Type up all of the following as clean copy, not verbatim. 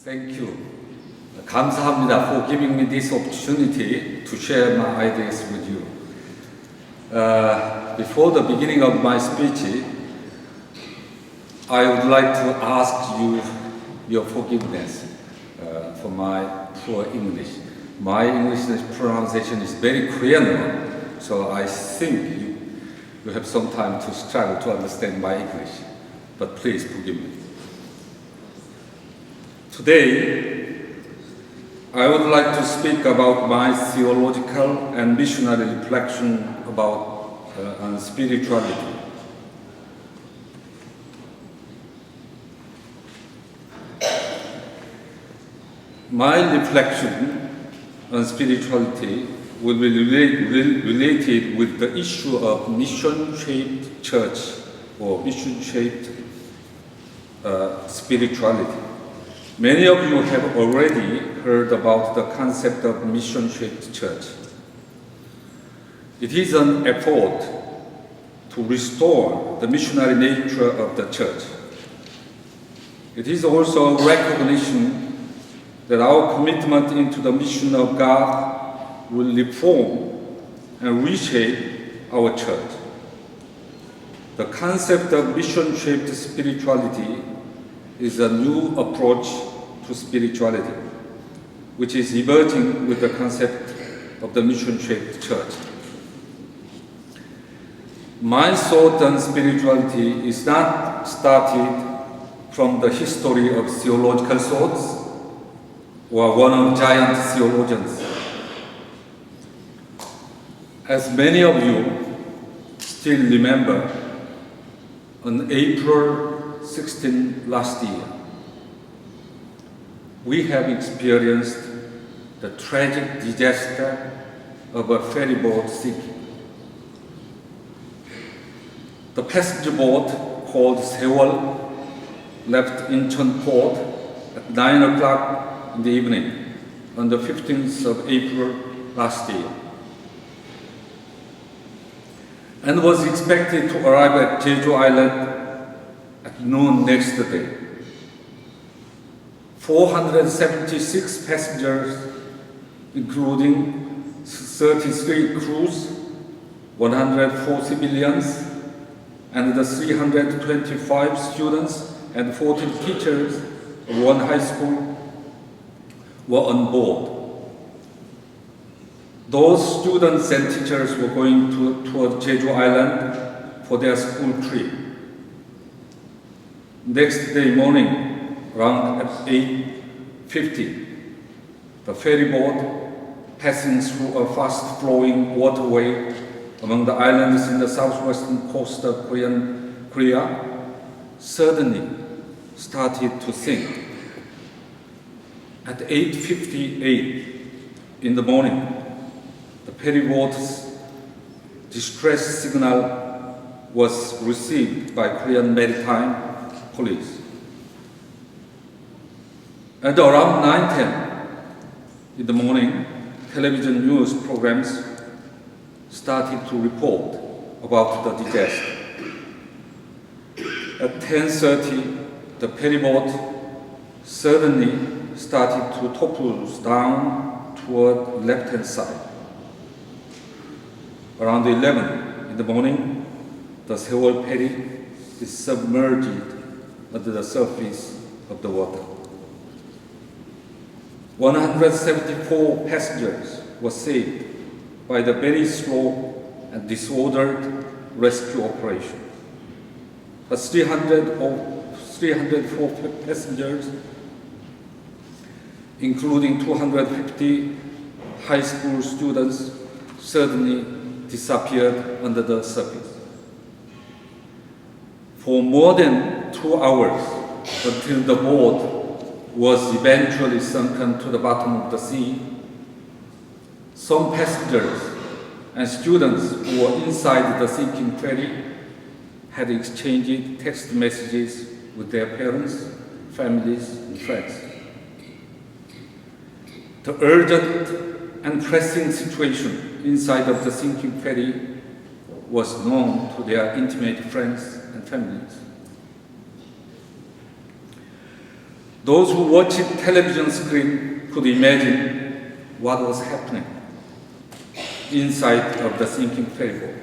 Thank you. 감사합니다 for giving me this opportunity to share my ideas with you. Before the beginning of my speech, I would like to ask you your forgiveness for my poor English. My English pronunciation is very Korean, so I think you have some time to struggle to understand my English. But please forgive me. Today, I would like to speak about my theological and missionary reflection about on spirituality. My reflection on spirituality will be related with the issue of mission-shaped church or mission-shaped spirituality. Many of you have already heard about the concept of mission-shaped church. It is an effort to restore the missionary nature of the church. It is also a recognition that our commitment into the mission of God will reform and reshape our church. The concept of mission-shaped spirituality is a new approach to spirituality, which is emerging with the concept of the mission-shaped church. My thought on spirituality is not started from the history of theological thoughts or one of giant theologians. As many of you still remember, on April 16 last year, we have experienced the tragic disaster of a ferry boat sinking. The passenger boat called Sewol left Incheon port at 9 o'clock in the evening on the 15th of April last year, and was expected to arrive at Jeju Island at noon next day. 476 passengers, including 33 crews, 104 civilians, and the 325 students and 14 teachers of one high school were on board. Those students and teachers were going toward Jeju Island for their school trip. Next day morning, around at 8:50, the ferry boat, passing through a fast-flowing waterway among the islands in the southwestern coast of Korea, suddenly started to sink. At 8:58 in the morning, the ferry boat's distress signal was received by Korean Maritime Police. At around 9:10 in the morning, television news programs started to report about the disaster. At 10:30, the ferry boat suddenly started to topple down toward left-hand side. Around 11 in the morning, the Sewol ferry is submerged under the surface of the water. 174 passengers were saved by the very slow and disordered rescue operation. But 304 passengers, including 250 high school students, suddenly disappeared under the surface. For more than 2 hours, until the boat was eventually sunken to the bottom of the sea, some passengers and students who were inside the sinking ferry had exchanged text messages with their parents, families, and friends. The urgent and pressing situation inside of the sinking ferry was known to their intimate friends and families. Those who watched television screen could imagine what was happening inside of the sinking ferry boat.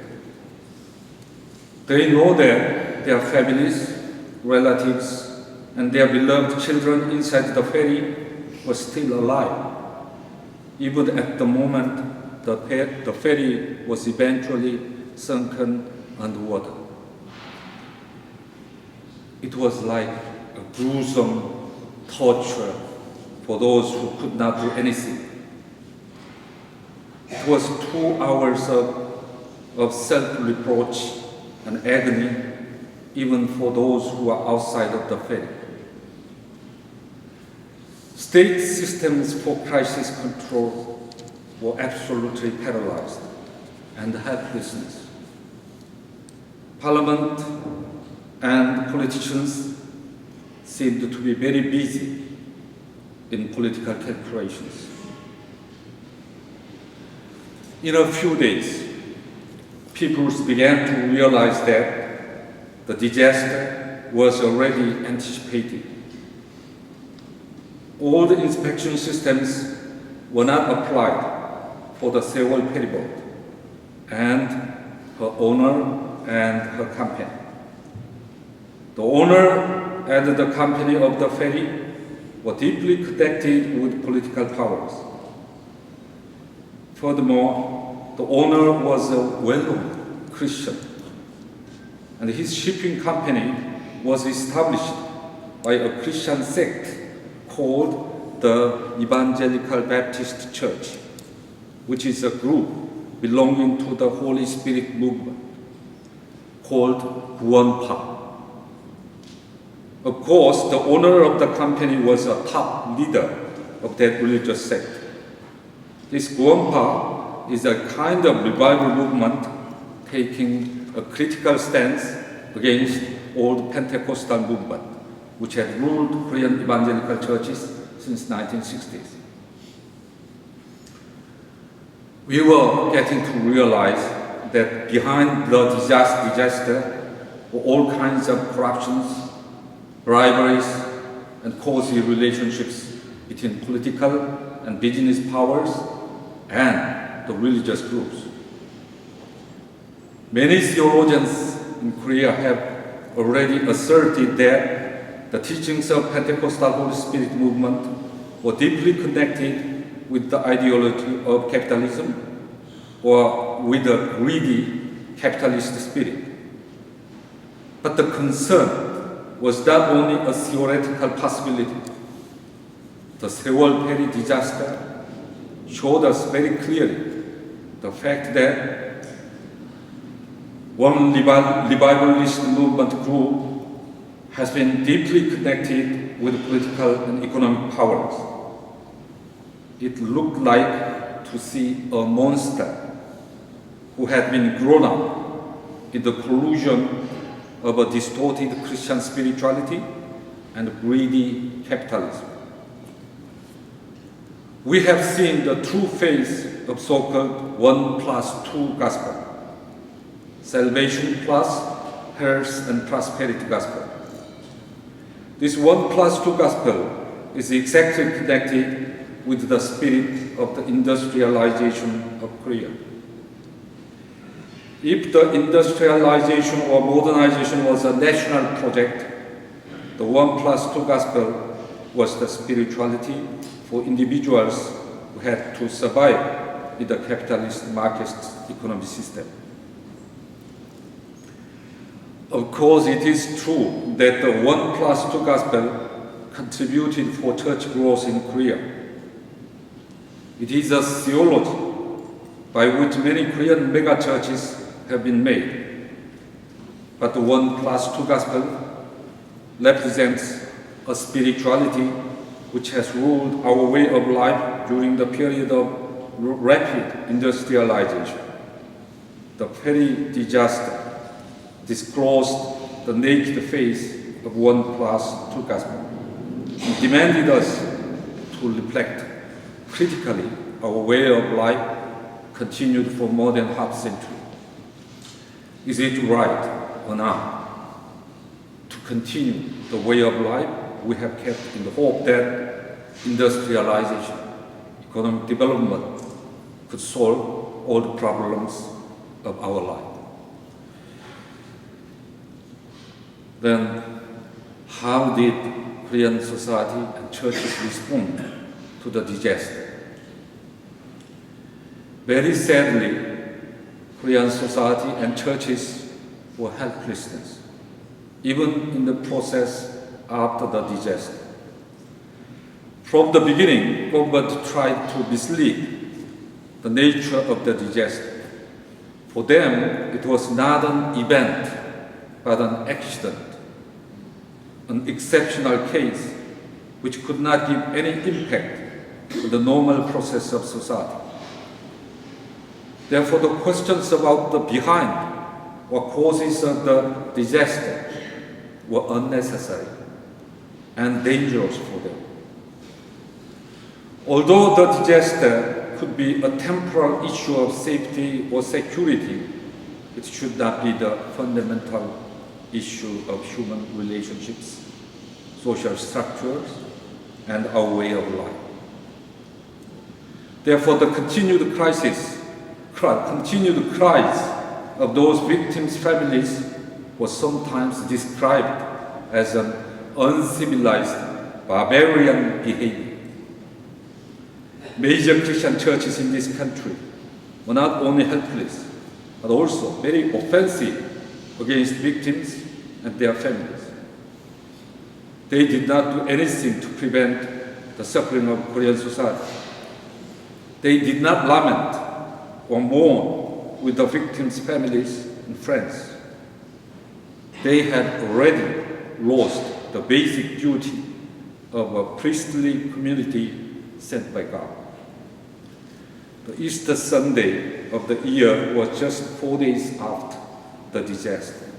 They know that their families, relatives, and their beloved children inside the ferry were still alive, even at the moment the ferry was eventually sunken underwater. It was like a gruesome torture for those who could not do anything. It was 2 hours of self-reproach and agony, even for those who are outside of the ferry. State systems for crisis control were absolutely paralyzed and helplessness. Parliament and politicians seemed to be very busy in political calculations. In a few days, people began to realize that the disaster was already anticipated. All the inspection systems were not applied for the Sewol ferryboat and her owner and her company. The owner and the company of the ferry were deeply connected with political powers. Furthermore, the owner was a well-known Christian, and his shipping company was established by a Christian sect called the Evangelical Baptist Church, which is a group belonging to the Holy Spirit movement called Guwonpa. Of course, the owner of the company was a top leader of that religious sect. This Guwonpa is a kind of revival movement taking a critical stance against old Pentecostal movement, which had ruled Korean evangelical churches since 1960s. We were getting to realize that behind the disaster were all kinds of corruptions, briberies, and cozy relationships between political and business powers and the religious groups. Many theologians in Korea have already asserted that the teachings of Pentecostal Holy Spirit movement were deeply connected with the ideology of capitalism or with a greedy capitalist spirit. But the concern was not only a theoretical possibility. The Sewol ferry disaster showed us very clearly the fact that one revivalist movement group has been deeply connected with political and economic powers. It looked like to see a monster who had been grown up in the collusion of a distorted Christian spirituality and greedy capitalism. We have seen the true face of so-called 1+2 gospel, salvation plus health and prosperity gospel. This 1+2 gospel is exactly connected with the spirit of the industrialization of Korea. If the industrialization or modernization was a national project, the 1+2 gospel was the spirituality for individuals who had to survive in the capitalist market economy system. Of course, it is true that the 1+2 gospel contributed for church growth in Korea. It is a theology by which many Korean megachurches have been made. But the 1+2 gospel represents a spirituality which has ruled our way of life during the period of rapid industrialization. The ferry disaster disclosed the naked face of 1+2 gospel. It demanded us to reflect critically our way of life continued for more than half a century. Is it right or not to continue the way of life we have kept in the hope that industrialization, economic development could solve all the problems of our life. Then, how did Korean society and churches respond to the disaster? Very sadly, Korean society and churches were helplessness, even in the process after the disaster. From the beginning, government tried to mislead the nature of the disaster. For them, it was not an event, but an accident, an exceptional case which could not give any impact on the normal process of society. Therefore, the questions about the behind or causes of the disaster were unnecessary and dangerous for them. Although the disaster could be a temporal issue of safety or security, it should not be the fundamental issue of human relationships, social structures, and our way of life. Therefore, the continued cries of those victims' families was sometimes described as an uncivilized, barbarian behavior. Major Christian churches in this country were not only helpless, but also very offensive against victims and their families. They did not do anything to prevent the suffering of Korean society. They did not lament or mourn with the victims' families and friends. They had already lost the basic duty of a priestly community sent by God. The Easter Sunday of the year was just 4 days after the disaster.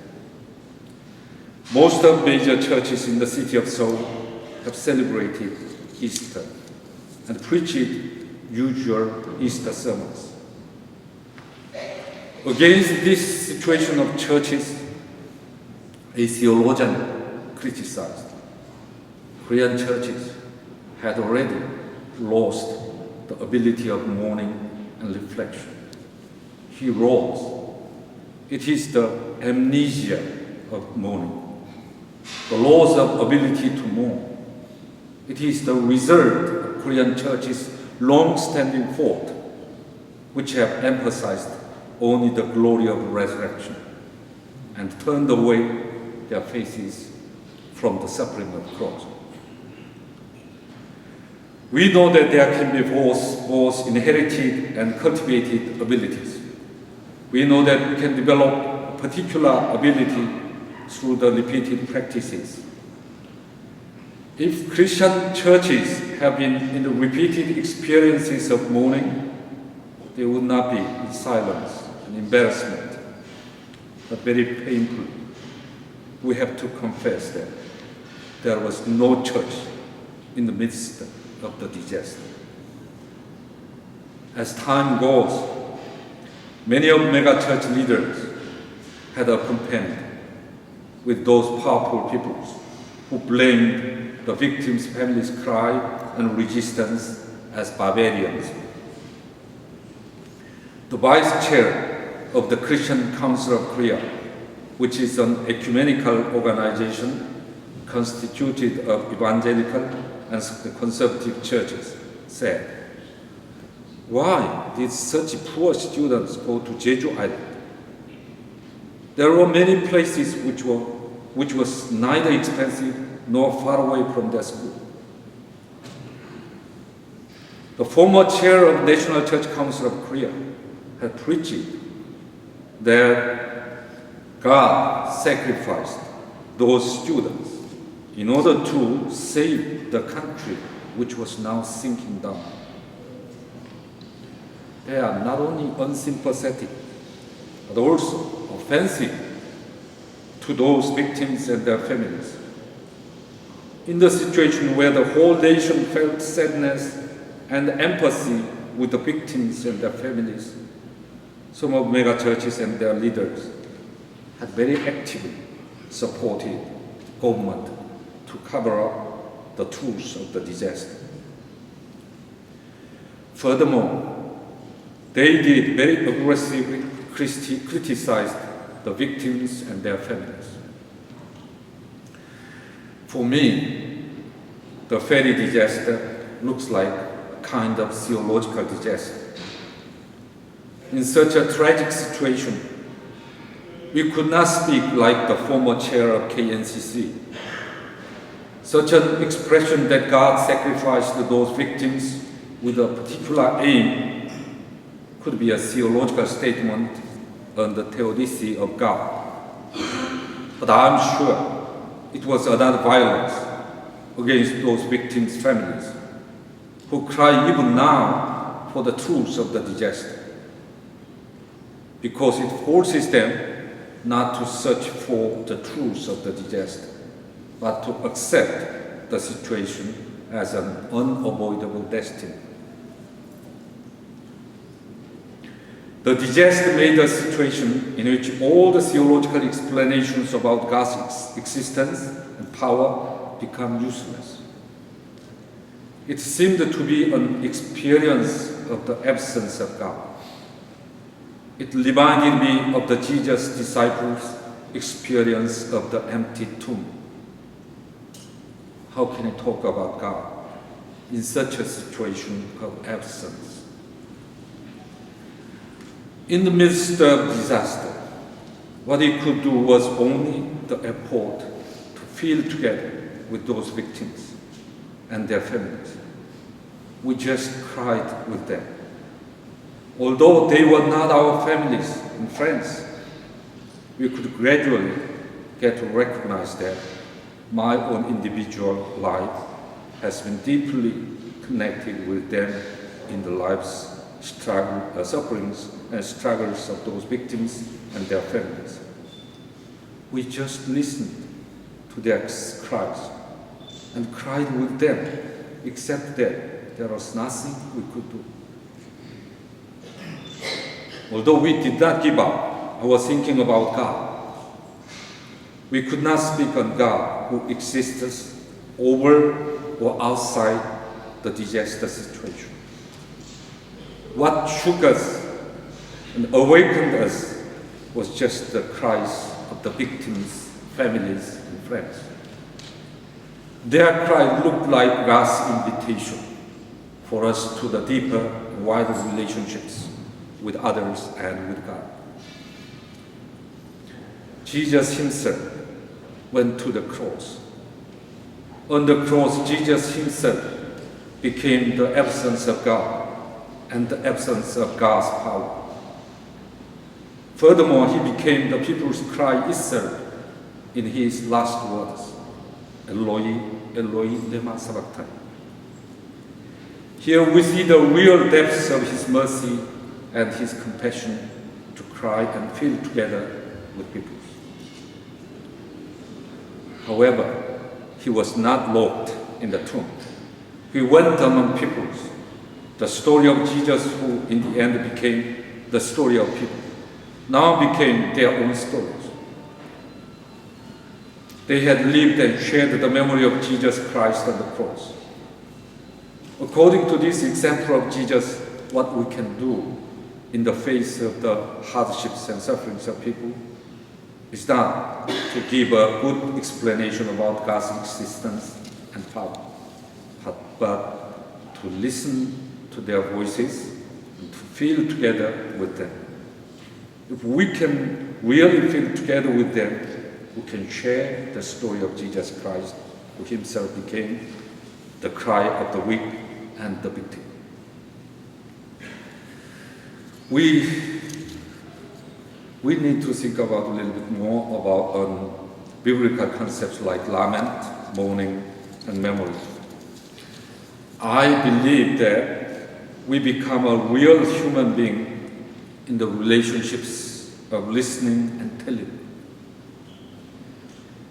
Most of major churches in the city of Seoul have celebrated Easter and preached usual Easter sermons. Against this situation of churches, a theologian criticized Korean churches had already lost the ability of mourning and reflection. He wrote, "It is the amnesia of mourning, the loss of ability to mourn. It is the result of Korean churches' long-standing fault, which have emphasized only the glory of resurrection and turned away their faces from the suffering of the cross." We know that there can be both inherited and cultivated abilities. We know that we can develop a particular ability through the repeated practices. If Christian churches have been in the repeated experiences of mourning, they would not be in silence and embarrassment, but very painful. We have to confess that there was no church in the midst of the disaster. As time goes, many of megachurch leaders had accompanied with those powerful people who blamed the victims' families' cry and resistance as barbarians. The vice chair of the Christian Council of Korea, which is an ecumenical organization constituted of evangelical and conservative churches, said, "Why did such poor students go to Jeju Island? There were many places which was neither expensive nor far away from their school." The former chair of National Church Council of Korea had preached that God sacrificed those students in order to save the country which was now sinking down. They are not only unsympathetic, but also offensive to those victims and their families. In the situation where the whole nation felt sadness and empathy with the victims and their families, some of megachurches and their leaders had very actively supported government to cover up the truth of the disaster. Furthermore, they did very aggressively criticize the victims and their families. For me, the ferry disaster looks like a kind of theological disaster. In such a tragic situation, we could not speak like the former chair of KNCC. Such an expression that God sacrificed those victims with a particular aim could be a theological statement on the theodicy of God. But I'm sure it was another violence against those victims' families who cry even now for the truth of the disaster, because it forces them not to search for the truth of the disaster, but to accept the situation as an unavoidable destiny. The disaster made a situation in which all the theological explanations about God's existence and power become useless. It seemed to be an experience of the absence of God. It reminded me of the Jesus disciples' experience of the empty tomb. How can I talk about God in such a situation of absence? In the midst of disaster, what he could do was only the effort to feel together with those victims and their families. We just cried with them. Although they were not our families and friends, we could gradually get to recognize that my own individual life has been deeply connected with them in the lives, sufferings and struggles of those victims and their families. We just listened to their cries and cried with them, except that there was nothing we could do. Although we did not give up our thinking about God, we could not speak on God who exists over or outside the disaster situation. What shook us and awakened us was just the cries of the victims, families, and friends. Their cry looked like God's invitation for us to the deeper and wider relationships with others and with God. Jesus himself went to the cross. On the cross, Jesus himself became the absence of God and the absence of God's power. Furthermore, he became the people's cry itself in his last words, Eloi, Eloi, lema sabachthani. Here we see the real depths of his mercy and his compassion to cry and feel together with people. However, he was not locked in the tomb. He went among peoples. The story of Jesus, who in the end became the story of people, now became their own stories. They had lived and shared the memory of Jesus Christ on the cross. According to this example of Jesus, what we can do in the face of the hardships and sufferings of people is not to give a good explanation about God's existence and power, but to listen to their voices and to feel together with them. If we can really feel together with them, we can share the story of Jesus Christ, who himself became the cry of the weak and the victim. We need to think about a little bit more about biblical concepts like lament, mourning, and memory. I believe that we become a real human being in the relationships of listening and telling.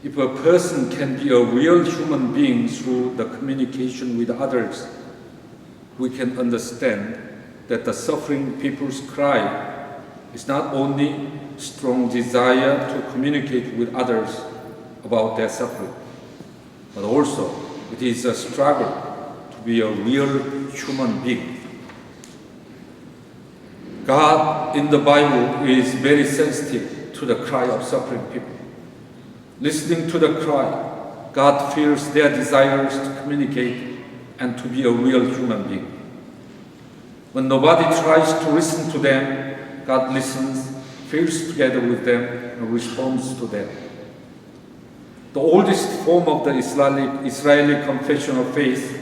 If a person can be a real human being through the communication with others, we can understand that the suffering people's cry is not only strong desire to communicate with others about their suffering, but also It is a struggle to be a real human being. God in the Bible is very sensitive to the cry of suffering people. Listening to the cry, God feels their desires to communicate and to be a real human being. When nobody tries to listen to them, God listens, feels together with them, and responds to them. The oldest form of the Israeli confession of faith,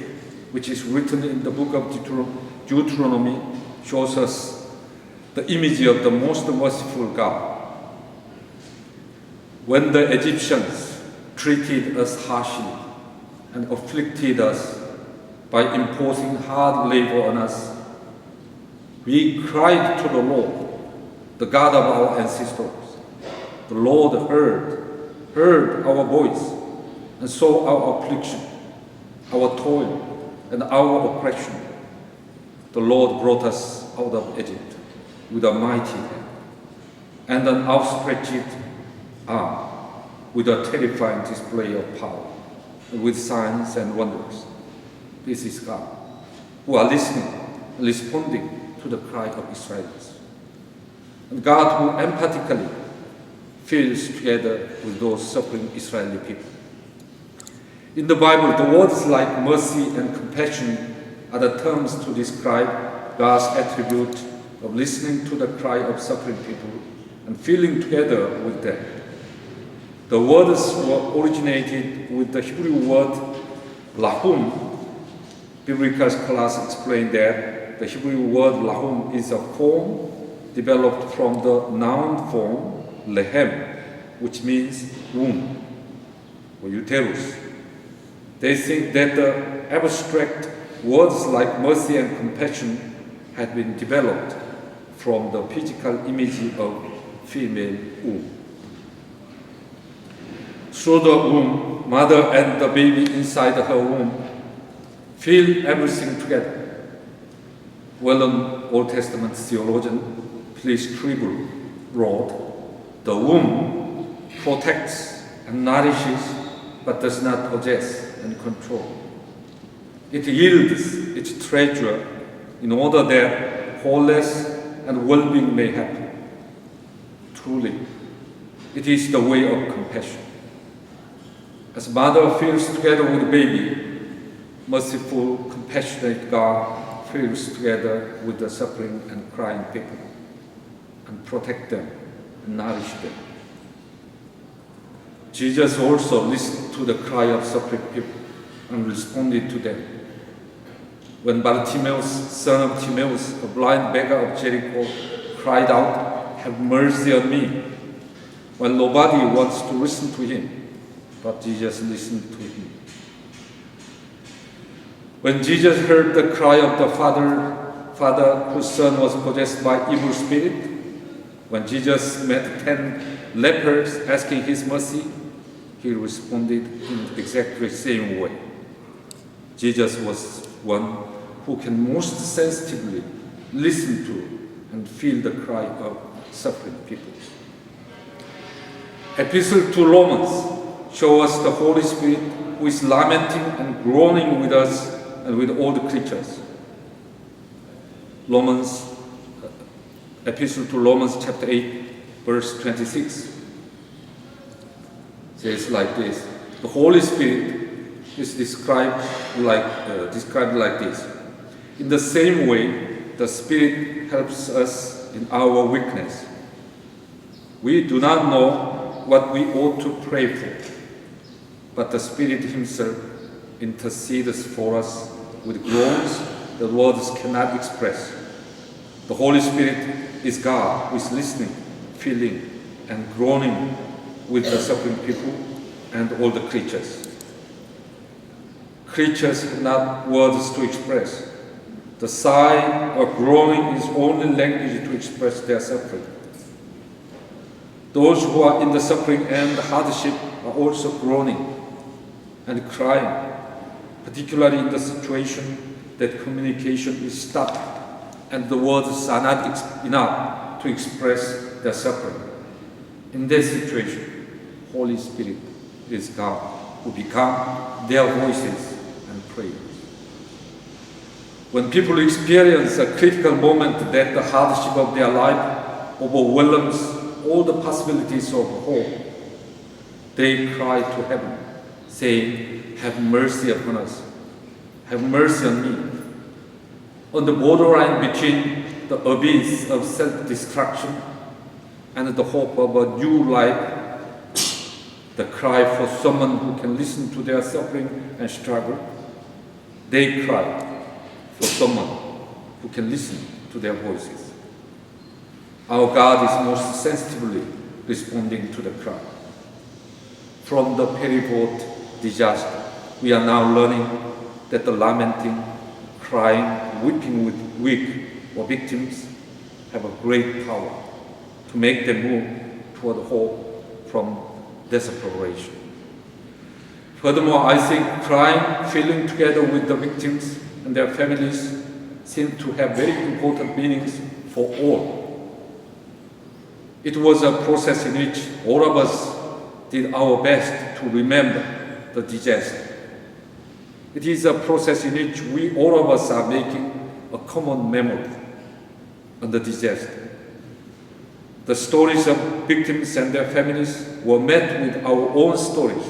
which is written in the book of Deuteronomy, shows us the image of the most merciful God. When the Egyptians treated us harshly and afflicted us by imposing hard labor on us, we cried to the Lord, the God of our ancestors. The Lord heard our voice and saw our affliction, our toil, and our oppression. The Lord brought us out of Egypt with a mighty hand and an outstretched arm, with a terrifying display of power, and with signs and wonders. This is God, who are listening and responding to the cry of Israelites. And God who empathically feels together with those suffering Israeli people. In the Bible, the words like mercy and compassion are the terms to describe God's attribute of listening to the cry of suffering people and feeling together with them. The words were originated with the Hebrew word lahum. Biblical scholars explain that the Hebrew word lahum is a form developed from the noun form lehem, which means womb or uterus. They think that the abstract words like mercy and compassion had been developed from the physical image of female womb. Through the womb, mother and the baby inside her womb feel everything together. Well-known Old Testament theologian Phyllis Trible wrote, "The womb protects and nourishes, but does not possess and control. It yields its treasure in order that wholeness and well-being may happen. Truly, it is the way of compassion. As mother feels together with baby, merciful, compassionate God feels together with the suffering and crying people and protect them and nourish them. Jesus also listened to the cry of suffering people and responded to them. When Bartimaeus, son of Timaeus, a blind beggar of Jericho, cried out, 'Have mercy on me,' when nobody wants to listen to him, but Jesus listened to him. When Jesus heard the cry of the father whose son was possessed by evil spirit, when Jesus met 10 lepers asking his mercy, he responded in exactly the same way. Jesus was one who can most sensitively listen to and feel the cry of suffering people. Epistle to Romans shows us the Holy Spirit who is lamenting and groaning with us and with all the creatures. Epistle to Romans chapter 8, verse 26 says like this: the Holy Spirit is described like this. In the same way, the Spirit helps us in our weakness. We do not know what we ought to pray for, but the Spirit Himself intercedes for us with groans that words cannot express. The Holy Spirit is God who is listening, feeling, and groaning with the suffering people and all the creatures. Creatures have not words to express. The sigh or groaning is only language to express their suffering. Those who are in the suffering and hardship are also groaning and crying, particularly in the situation that communication is stopped and the words are not enough to express their suffering. In that situation, Holy Spirit is God who become their voices and prayer. When people experience a critical moment that the hardship of their life overwhelms all the possibilities of hope, they cry to heaven, saying, "Have mercy upon us. Have mercy on me." On the borderline between the abyss of self-destruction and the hope of a new life, the cry for someone who can listen to their suffering and struggle, they cry for someone who can listen to their voices. Our God is most sensitively responding to the cry. From the Perry-Fort disaster, we are now learning that the lamenting, crying, weeping with weak or victims have a great power to make them move toward hope from desperation. Furthermore, I think crying, feeling together with the victims and their families seem to have very important meanings for all. It was a process in which all of us did our best to remember the disaster. It is a process in which we, all of us, are making a common memory on the disaster. The stories of victims and their families were met with our own stories.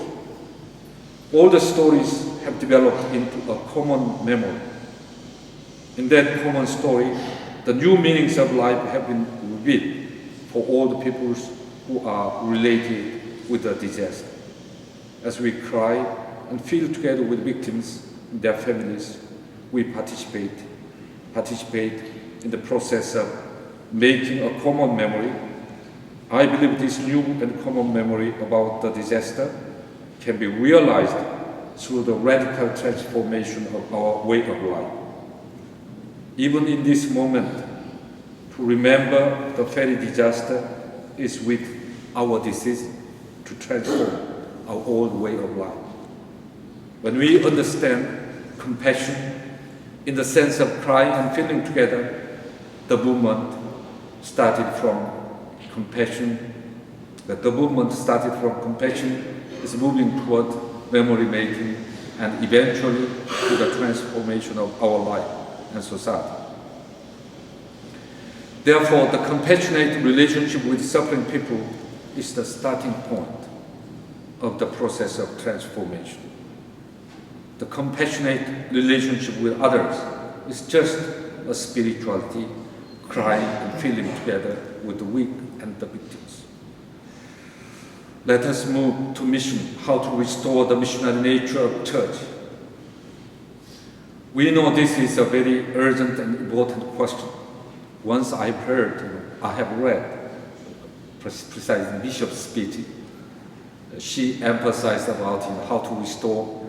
All the stories have developed into a common memory. In that common story, the new meanings of life have been revealed for all the peoples who are related with the disaster. As we cry and feel together with victims and their families, we participate in the process of making a common memory. I believe this new and common memory about the disaster can be realized through the radical transformation of our way of life. Even in this moment, to remember the ferry disaster is with our decision to transform our old way of life. When we understand compassion in the sense of crying and feeling together, the movement started from compassion. Is moving toward memory making and eventually to the transformation of our life and society. Therefore, the compassionate relationship with suffering people is the starting point of the process of transformation. The compassionate relationship with others is just a spirituality, crying and feeling together with the weak and the victims. Let us move to mission, how to restore the missionary nature of church. We know this is a very urgent and important question. Once I have read President Bishop's speech. She emphasized about how to restore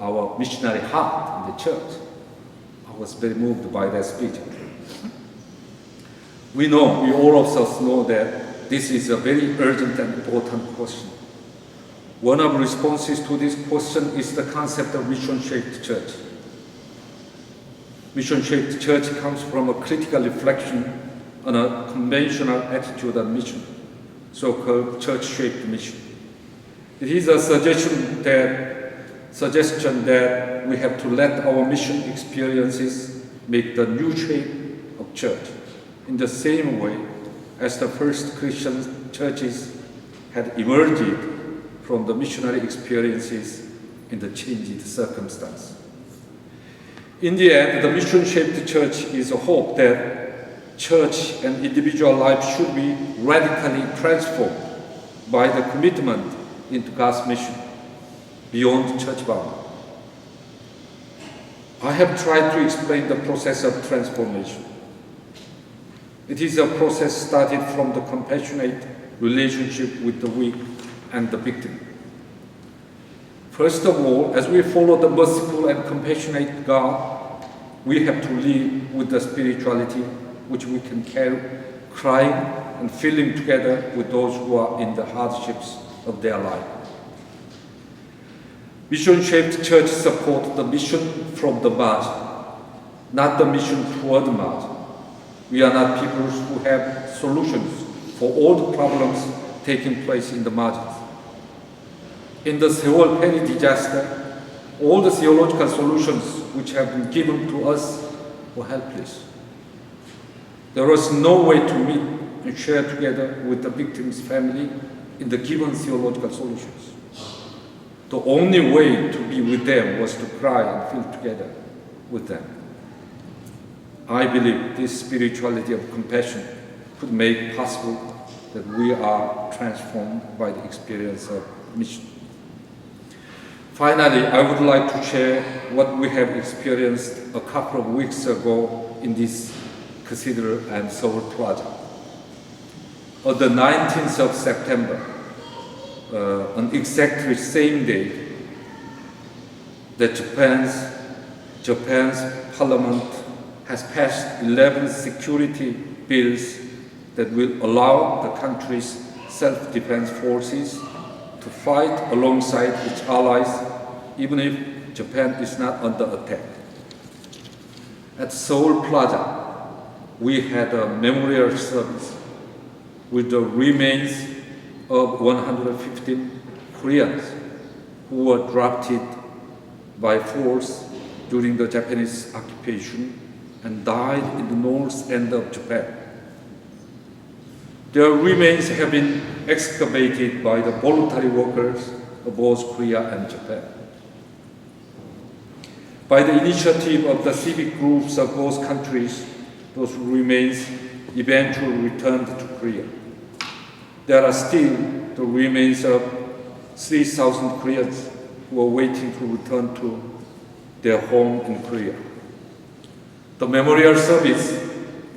our missionary heart in the church. I was very moved by that speech. We all of us know that this is a very urgent and important question. One of the responses to this question is the concept of mission-shaped church. Mission-shaped church comes from a critical reflection on a conventional attitude on mission, so-called church-shaped mission. It is a suggestion that we have to let our mission experiences make the new shape of church, in the same way as the first Christian churches had emerged from the missionary experiences in the changed circumstance. In the end, the mission-shaped church is a hope that church and individual life should be radically transformed by the commitment into God's mission beyond church boundary. I have tried to explain the process of transformation. It is a process started from the compassionate relationship with the weak and the victim. First of all, as we follow the merciful and compassionate God, we have to live with the spirituality which we can carry, crying and feeling together with those who are in the hardships of their life. Mission-shaped church supports the mission from the margin, not the mission toward the margin. We are not people who have solutions for all the problems taking place in the margins. In the Seoul ferry disaster, all the theological solutions which have been given to us were helpless. There was no way to meet and share together with the victim's family in the given theological solutions. The only way to be with them was to cry and feel together with them. I believe this spirituality of compassion could make possible that we are transformed by the experience of mission. Finally, I would like to share what we have experienced a couple of weeks ago in this cathedral and Seoul Plaza. On the 19th of September, on exactly same day that Japan's parliament has passed 11 security bills that will allow the country's self-defense forces to fight alongside its allies, even if Japan is not under attack. At Seoul Plaza, we had a memorial service with the remains of 115 Koreans who were drafted by force during the Japanese occupation and died in the north end of Japan. Their remains have been excavated by the voluntary workers of both Korea and Japan. By the initiative of the civic groups of both countries, those remains eventually returned to Korea. There are still the remains of 3,000 Koreans who are waiting to return to their home in Korea. The memorial service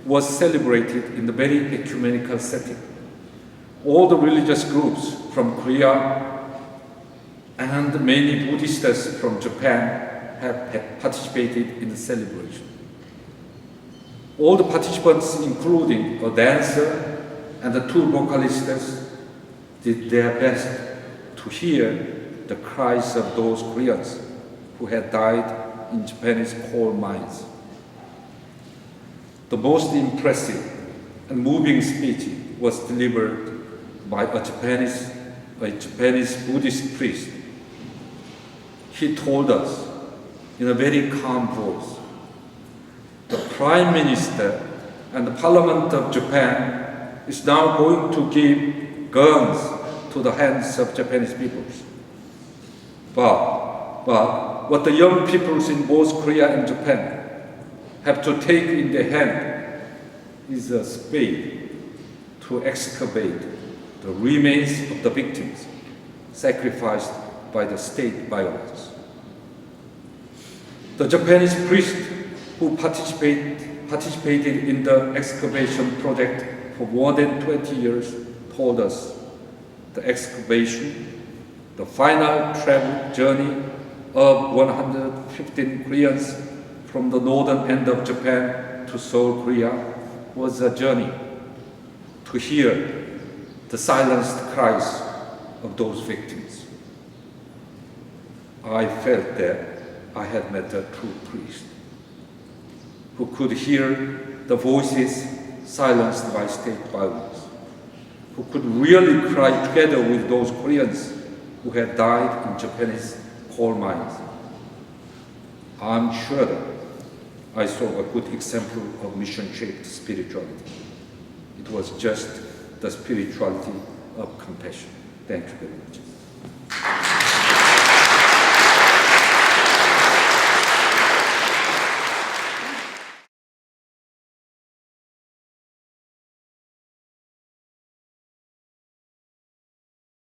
was celebrated in a very ecumenical setting. All the religious groups from Korea and many Buddhists from Japan have participated in the celebration. All the participants, including a dancer and the two vocalists, did their best to hear the cries of those Koreans who had died in Japanese coal mines. The most impressive and moving speech was delivered by a Japanese Buddhist priest. He told us in a very calm voice, the Prime Minister and the Parliament of Japan is now going to give guns to the hands of Japanese peoples. But what the young peoples in both Korea and Japan have to take in their hand is a spade to excavate the remains of the victims sacrificed by the state violence. The Japanese priest who participated in the excavation project for more than 20 years told us the excavation, the final travel journey of 115 Koreans from the northern end of Japan to Seoul, Korea, was a journey to hear the silenced cries of those victims. I felt that I had met a true priest who could hear the voices silenced by state violence, who could really cry together with those Koreans who had died in Japanese coal mines. I'm sure that I saw a good example of mission-shaped spirituality. It was just the spirituality of compassion. Thank you very much.